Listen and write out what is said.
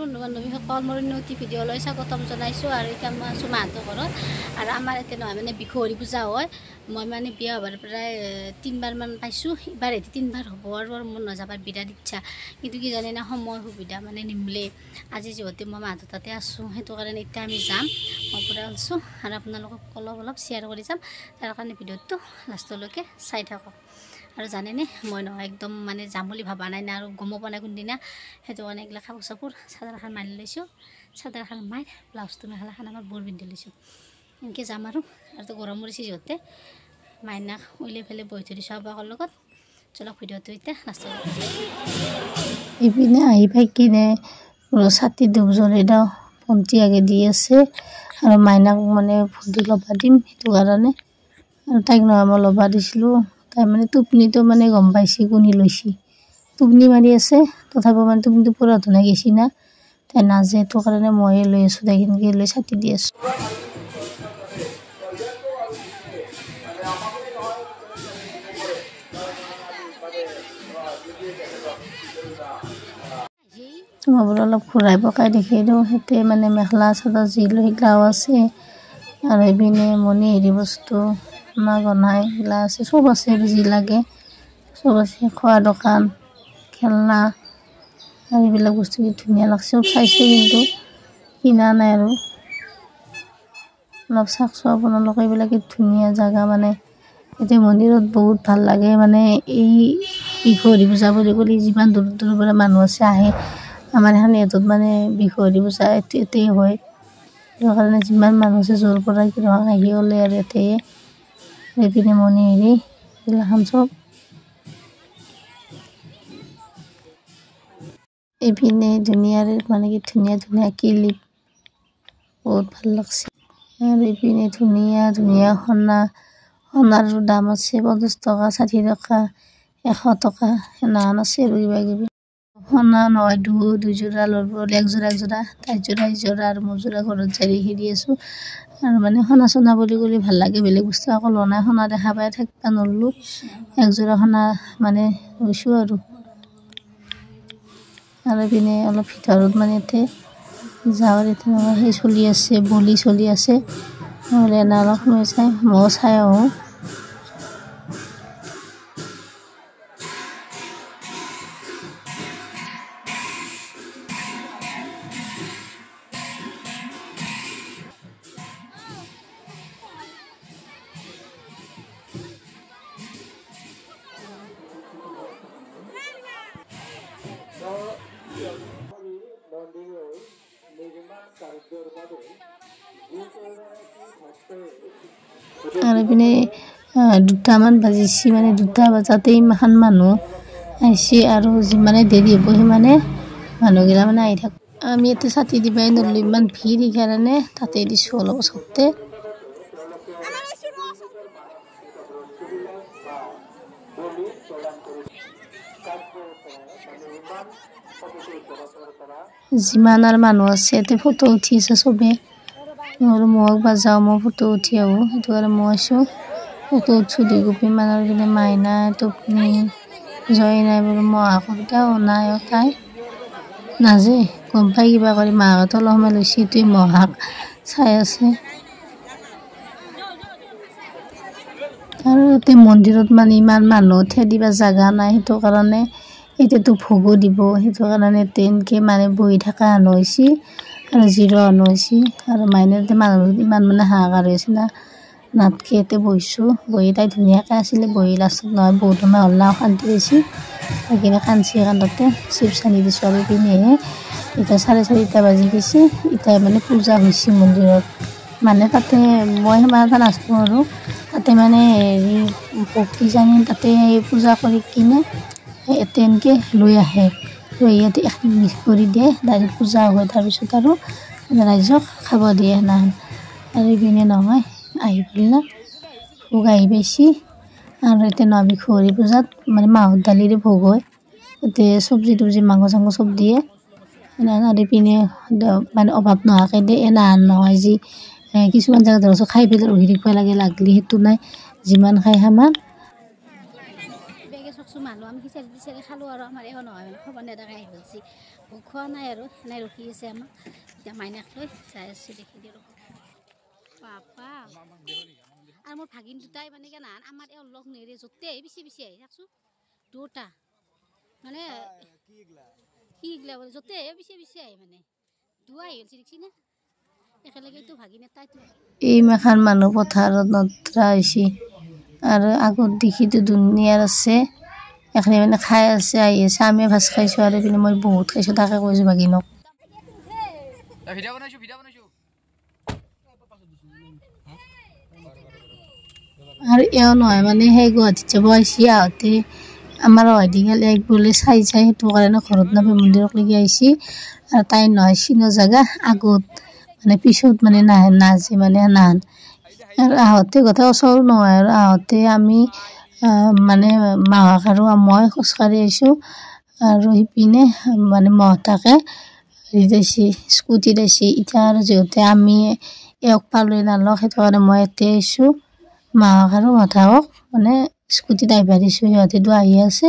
বন্ধু বান্ধৱীসকল মোৰ নতুন ভিডিঅ'লৈ স্বাগতম জনাইছোঁ আৰু এতিয়া মই আছোঁ মাহঁতৰ ঘৰত আৰু আমাৰ ইয়াতে নহয় মানে বিহুৱৰী পূজা হয় মই মানে বিয়া হোৱাৰ প্ৰায় 3বাৰ মান পাইছোঁ এবাৰ এটি 3বাৰ হ'ব আৰু মোৰ নাযাবাৰ বিৰাট ইচ্ছা কিন্তু কি জানে না সময় সুবিধা মানে নিমিলে আজি যিহেতু মই মাহঁতৰ তাতে আছোঁ সেইটো কাৰণে এতিয়া আমি যাম মই পুৰা আছোঁ আৰু আপোনালোকক অলপ শ্বেয়াৰ কৰি যাম তাৰ কাৰণে ভিডিঅ'টো লাষ্টলৈকে চাই থাকক আৰু জানেনে মই নহয় একদম মানে যাম বুলি ভাবা নাই না আৰু গম পোৱা নাই কোনদিনা সেইটো কাৰণে এইগিলা কাপোৰ চাপোৰ চাদৰ এখন মাৰি লৈছোঁ চাদৰ এখন মাৰি ব্লাউজটো মেখেলাখন আমাৰ বৰ পিন্ধি লৈছোঁ এনেকৈ যাম আৰু তো গৰম পৰিছে যিহেতু মাইনাক উলিয়াই পেলাই বহি থৈ দিছোঁ আবাকৰ লগত চলক ভিডিঅ'টো এতিয়া লাষ্টলৈকে ইপিনে আহি পাই কিনে ছাতি ধূপ জ্বলাই দিওঁ ভণ্টি আগে দি আছে আৰু মাইনাক মানে ভণ্টি ল'বা দিম সেইটো কাৰণে আৰু তাইক নহয় মই ল'বা দিছিলোঁ তাই মানে টোপনিটো মানে গম পাইছে কোনি লৈছে টোপনি মাৰি আছে তথাপিও মানে টোপনিটো পুৰা ধুনীয়া গেছি না তাই নাজে সেইটো কাৰণে ময়ে লৈ আছোঁ তাইক এনেকৈ লৈ ছাতি দি আছোঁ তোমাবোৰে অলপ ঘূৰাই পকাই দেখাই দিওঁ সেইতে মানে মেখেলা চাদৰ যি লৈ সেইগিলাও আছে আৰু এইপিনে মণি হেৰি বস্তু না গনাই এইগিলা আছে চব আছে যি লাগে চব আছে খোৱা দোকান খেলনা আৰু এইবিলাক বস্তু কি ধুনীয়া লাগছে চব চাইছোঁ কিন্তু কিনা নাই আৰু অলপ চাওকচোন আপোনালোকে এইবিলাকে ধুনীয়া জেগা মানে এতিয়া মন্দিৰত বহুত ভাল লাগে মানে এই বিহুৱৰী পূজা বুলি ক'লে যিমান দূৰ দূৰৰ পৰা মানুহ আছে আহে আমাৰ এখন ইয়াতত মানে বিহুৱৰী পূজা এতেই হয় সেইটো কাৰণে যিমান মানুহ আছে য'ৰ পৰা কিবা আহি ওলে আৰু ইয়াতে এইপিনে মণি হেৰি এইগিলাখন চব এইপিনে ধুনীয়া মানে কি ধুনীয়া ধুনীয়া ক্লিপ বহুত ভাল লাগছে আৰু এইপিনে ধুনীয়া ধুনীয়া সোণাৰ দাম আছে 50 টকা 60 টকা 100 টকা সেনাখন আছে আৰু কিবা কিবি সোণা নহয় দুযোৰা ল'ব একযোৰা তাইযোৰা আৰু মোৰযোৰা ঘৰত যাই হেৰি আছোঁ আৰু মানে সোণা চোনা বুলি ক'লে ভাল লাগে বেলেগ বস্তু আকৌ লোৱা নাই সোণা দেখা পাই থাকিব নৰলোঁ একযোৰা সোণা মানে লৈছোঁ আৰু পিনে অলপ ভিতৰত মানে ইয়াতে যাওঁ তেনেকুৱা সেই চলি আছে বলি চলি আছে নহ'লে এনে অলপ সময় চাই ময়ো চাই আহোঁ আৰু এইপিনে 2টামান বাজিছে মানে 2টা বজাতে ইমান মানুহ আহিছে আৰু যিমানে দেৰি হ'ব সিমানে মানুহগিলা মানে আহি থাক আমি ইয়াতে ছাতি দিবাই নৰলোঁ ইমান ভিৰ সেইকাৰণে তাতে দিছোঁ অলপ ওচৰতে যিমান আৰু মানুহ আছে ইয়াতে ফটো উঠি আছে চবে আৰু মোক বাজাওঁ মই ফটো উঠি আহোঁ সেইটো কাৰণে মই আছোঁ ফটো উঠছোঁ 2 কপিমান আৰু পিনে মাইনা টোপনি জয় নাই বোলো মহা কবিতাও নাই তাই নাজে গম পাই কিবা কৰি মাহঁত অলপ সময় লৈছে এইটোৱে মহাক চাই আছে আৰু ইয়াতে মন্দিৰত মানে ইমান মানুহ উঠে দিবা জাগা নাই সেইটো কাৰণে এতিয়াতো ভোগো দিব সেইটো কাৰণে তেনেকৈ মানে বহি থকা মানুহ হৈছে আৰু জিৰো মানুহ হৈছে আৰু মাইনাতে মানুহ ইমান মানে হাহাকাৰ হৈছে না নাটকে ইয়াতে বহিছোঁ বহি তাই ধুনীয়াকৈ আছিলে বহি লাষ্টত নহয় বহুত সময় হ'ল না অশান্তি পাইছে সেইখিনি কান্দছি কান্দতে চিপ চানি দিছোঁ আৰু পিনেহে এতিয়া 4:30 বাজি গৈছে এতিয়া মানে পূজা হৈছে মন্দিৰত মানে তাতে মই সিমান এটা নাচোঁ আৰু তাতে মানে হেৰি ভক্তি জানি তাতে পূজা কৰি কিনে তেনেকৈ লৈ আহে লৈ ইয়াতে একদিন মিক্স কৰি দিয়ে ডাইৰেক্ট পূজা হয় তাৰপিছত আৰু ৰাইজক খাব দিয়ে সেনাখন আৰু এইপিনে নহয় আহি পেলাই ভোগ আহি পাইছে আৰু এতিয়া নহয় বিহুৱৰী পূজাত মানে মাহৰ দালিৰে ভোগ হয় তাতে চব্জি তব্জি মাংস চাংস চব দিয়ে আৰু পিনে মানে অভাৱ নোহোৱাকৈ দিয়ে এনাহান নহয় যি কিছুমান জেগাত ধৰক খাই পেলাই ৰহি থাকিব লাগে লাগলি সেইটো নাই যিমান খাই সিমান মানুহ আমি খিচাৰি টিচাৰি খালোঁ আৰু আমাৰ এওঁ নহয় মানে খবৰ নেদাকে আহি গৈছে ভোক খোৱা নাই আৰু সেনাই ৰখি আছে আমাক এতিয়া মাইনাক লৈ যাই আছোঁ দেখি দিওঁ পাপা আৰু মোৰ ভাগিন দুটাই মানে কেনাহান আমাৰ এওঁ লগ নেৰে য'তে আহি পিছে পিছে আহি থাকছোঁ দুটা মানে কি গিলা বোলে য'তে আহে পিছে পিছে আহে মানে দুৱা আহি হৈছে দেখছি না একেলগেতো ভাগিন এটাইতো এই মাখান মানুহ পথাৰত নতৰা হৈছে আৰু আগত দেখিতো দুনিয়াৰ আছে এখানে মানে খাই আছে আহি আছে আমি ভাজ খাইছোঁ আৰু এইপিনে মই বহুত খাইছোঁ তাকে কৈছোঁ ভাগিনক আৰু এওঁ নহয় মানে সেই গুৱাহাটীত যাব আহিছে আহোঁতে আমাৰ হয়দি খালি এক বোলে চাই সেইটো কাৰণে ঘৰত নাপাই মন্দিৰক লাগি আহিছে আৰু তাই নহয় চিনো জেগা আগত মানে পিছত মানে নাজে মানে নাহান আৰু আহোঁতে কথা ওচৰ নহয় আৰু আহোঁতে আমি মানে মাহক আৰু মই খোজকাঢ়ি আহিছোঁ আৰু সিপিনে মানে মহতাকে হেৰিত আহিছে স্কুটিত আহিছে এতিয়া আৰু যিহেতু আমি এওক পালৈ নালক সেইটো কাৰণে মই এতিয়া আহিছোঁ মাহক আৰু মহতাকক মানে স্কুটিত আহিব দিছোঁ সিহঁতে দু আহি আছে